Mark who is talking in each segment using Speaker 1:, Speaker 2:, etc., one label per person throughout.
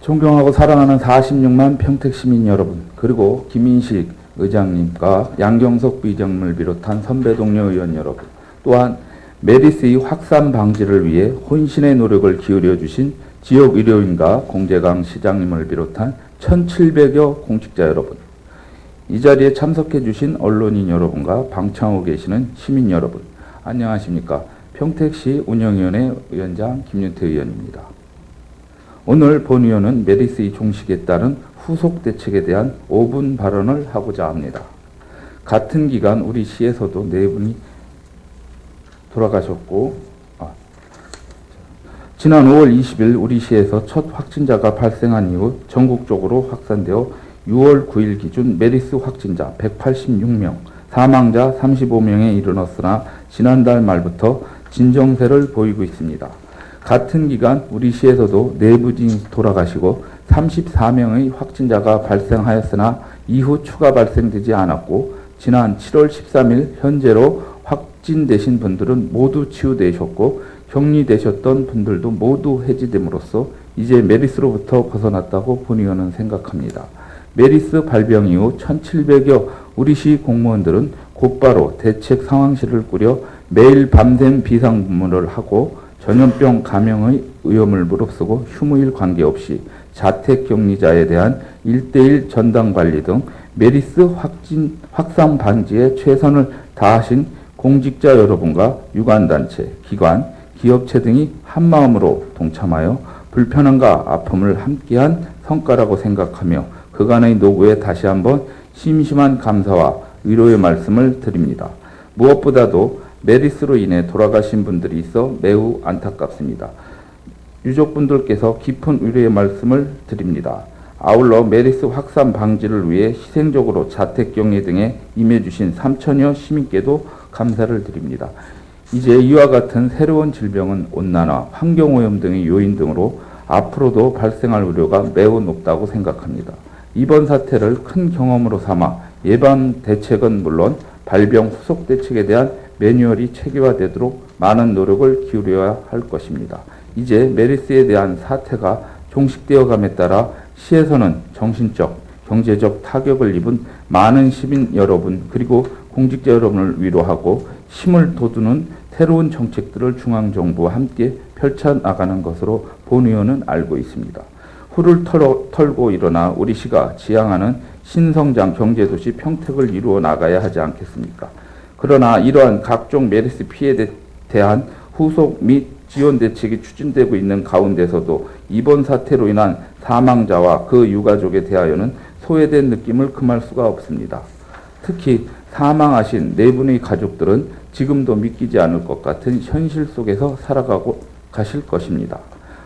Speaker 1: 존경하고 사랑하는 46만 평택 시민 여러분, 그리고 김인식 의장님과 양경석 부의장님을 비롯한 선배 동료 의원 여러분, 또한 메리스의 확산 방지를 위해 혼신의 노력을 기울여 주신 지역 의료인과 공재강 시장님을 비롯한 1,700여 공직자 여러분, 이 자리에 참석해 주신 언론인 여러분과 방청하고 계시는 시민 여러분, 안녕하십니까. 평택시 운영위원회 위원장 김윤태 의원입니다. 오늘 본위원은 메리스의 종식에 따른 후속 대책에 대한 5분 발언을 하고자 합니다. 같은 기간 우리 시에서도 4분이 돌아가셨고, 지난 5월 20일 우리 시에서 첫 확진자가 발생한 이후 전국적으로 확산되어 6월 9일 기준 메리스 확진자 186명, 사망자 35명에 이르렀으나 지난달 말부터 진정세를 보이고 있습니다. 같은 기간 우리 시에서도 4분이 돌아가시고 34명의 확진자가 발생하였으나 이후 추가 발생되지 않았고, 지난 7월 13일 현재로 확진되신 분들은 모두 치유되셨고 격리되셨던 분들도 모두 해지됨으로써 이제 메리스로부터 벗어났다고 본의원은 생각합니다. 메리스 발병 이후 1,700여 우리 시 공무원들은 곧바로 대책 상황실을 꾸려 매일 밤샘 비상근무를 하고 전염병 감염의 위험을 무릅쓰고 휴무일 관계없이 자택 격리자에 대한 1:1 전담 관리 등 메리스 확산 방지에 최선을 다하신 공직자 여러분과 유관단체, 기관, 기업체 등이 한마음으로 동참하여 불편함과 아픔을 함께한 성과라고 생각하며 그간의 노고에 다시 한번 심심한 감사와 위로의 말씀을 드립니다. 무엇보다도 메리스로 인해 돌아가신 분들이 있어 매우 안타깝습니다. 유족분들께서 깊은 위로의 말씀을 드립니다. 아울러 메리스 확산 방지를 위해 희생적으로 자택격리 등에 임해주신 3천여 시민께도 감사를 드립니다. 이제 이와 같은 새로운 질병은 온난화, 환경오염 등의 요인 등으로 앞으로도 발생할 우려가 매우 높다고 생각합니다. 이번 사태를 큰 경험으로 삼아 예방 대책은 물론 발병 후속 대책에 대한 매뉴얼이 체계화되도록 많은 노력을 기울여야 할 것입니다. 이제 메리스에 대한 사태가 종식되어감에 따라 시에서는 정신적, 경제적 타격을 입은 많은 시민 여러분 그리고 공직자 여러분을 위로하고 힘을 돋우는 새로운 정책들을 중앙정부와 함께 펼쳐나가는 것으로 본의원은 알고 있습니다. 후를 털고 일어나 우리 시가 지향하는 신성장 경제도시 평택을 이루어 나가야 하지 않겠습니까? 그러나 이러한 각종 메리스 피해에 대한 후속 및 지원 대책이 추진되고 있는 가운데서도 이번 사태로 인한 사망자와 그 유가족에 대하여는 소외된 느낌을 금할 수가 없습니다. 특히 사망하신 4분의 가족들은 지금도 믿기지 않을 것 같은 현실 속에서 살아가고 가실 것입니다.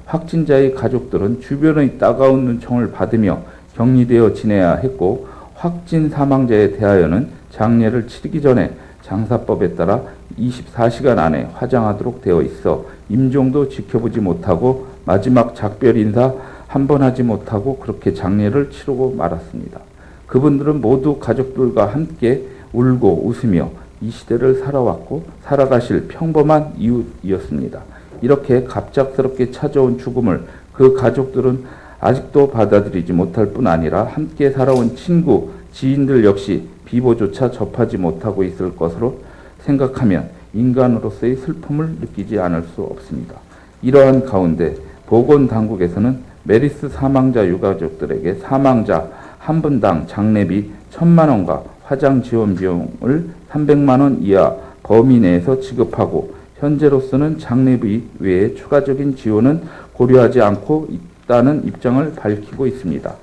Speaker 1: 확진자의 가족들은 주변의 따가운 눈총을 받으며 격리되어 지내야 했고, 확진 사망자에 대하여는 장례를 치르기 전에 장사법에 따라 24시간 안에 화장하도록 되어 있어 임종도 지켜보지 못하고 마지막 작별 인사 한 번 하지 못하고 그렇게 장례를 치르고 말았습니다. 그분들은 모두 가족들과 함께 울고 웃으며 이 시대를 살아왔고 살아가실 평범한 이웃이었습니다. 이렇게 갑작스럽게 찾아온 죽음을 그 가족들은 아직도 받아들이지 못할 뿐 아니라 함께 살아온 친구, 지인들 역시 비보조차 접하지 못하고 있을 것으로 생각하면 인간으로서의 슬픔을 느끼지 않을 수 없습니다. 이러한 가운데 보건당국에서는 메리스 사망자 유가족들에게 사망자 한 분당 장례비 1,000만 원과 화장 지원 비용을 300만 원 이하 범위 내에서 지급하고 현재로서는 장례비 외에 추가적인 지원은 고려하지 않고 있다는 입장을 밝히고 있습니다.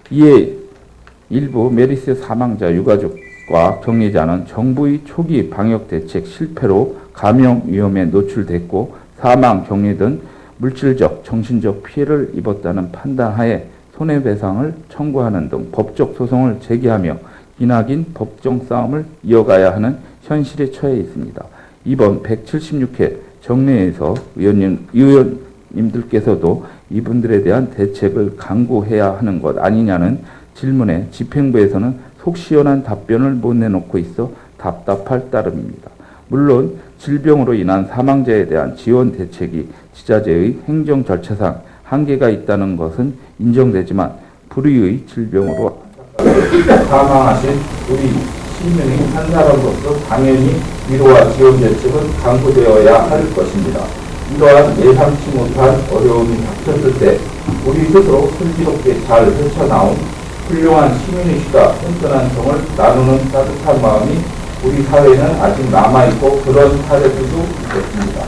Speaker 1: 이에 일부 메리스 사망자 유가족과 격리자는 정부의 초기 방역 대책 실패로 감염 위험에 노출됐고 사망, 격리 등 물질적, 정신적 피해를 입었다는 판단하에 손해배상을 청구하는 등 법적 소송을 제기하며 기나긴 법정 싸움을 이어가야 하는 현실에 처해 있습니다. 이번 176회 정례에서 의원님들께서도 이분들에 대한 대책을 강구해야 하는 것 아니냐는 질문에 집행부에서는 속 시원한 답변을 못 내놓고 있어 답답할 따름입니다. 물론 질병으로 인한 사망자에 대한 지원 대책이 지자체의 행정 절차상 한계가 있다는 것은 인정되지만 불의의 질병으로 사망하신 우리 시민의 한 사람으로서 당연히 위로와 지원 대책은 강구되어야 할 것입니다. 이러한 예상치 못한 어려움이 닥쳤을 때 우리 스스로 슬기롭게 잘 헤쳐나온 훌륭한 시민의식과 끈끈한 정을 나누는 따뜻한 마음이 우리 사회에는 아직 남아있고 그런 사례들도 있었습니다.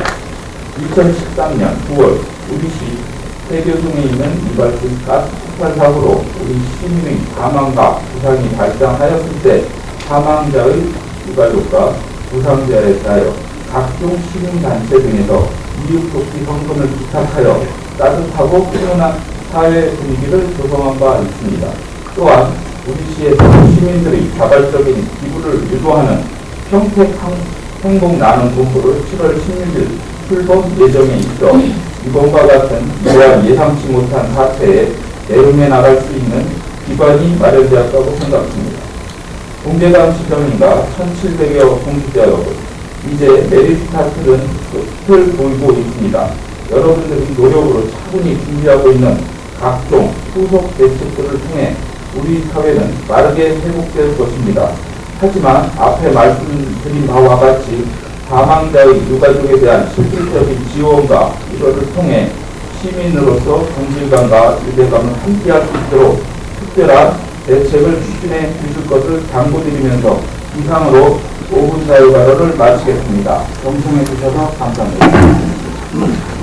Speaker 1: 2013년 9월 우리시 세교동에 있는 이발소 가스 폭발 사고로 우리 시민의 사망과 부상이 발생하였을 때 사망자의 이발소가 부상자에 대하여 각종 시민단체 등에서 이웃돕기 성금을 부탁하여 따뜻하고 훈훈한 사회 분위기를 조성한 바 있습니다. 또한 우리 시에서 시민들의 자발적인 기부를 유도하는 평택 행복 나눔 본부를 7월 16일 출범 예정에 있어 이번과 같은 이러한 예상치 못한 사태에 대응해 나갈 수 있는 기반이 마련되었다고 생각합니다. 공개당 시점인가 1700여 공직자 여러분, 이제 메리스타트는 끝을 보이고 있습니다. 여러분들이 노력으로 차분히 준비하고 있는 각종 후속 대책들을 통해 우리 사회는 빠르게 회복될 것입니다. 하지만 앞에 말씀드린 바와 같이 사망자의 유가족에 대한 실질적인 지원과 위로를 통해 시민으로서 동질감과 유대감을 함께할 수 있도록 특별한 대책을 추진해 주실 것을 당부드리면서 이상으로 5분 사회 발언을 마치겠습니다. 경청해 주셔서 감사합니다.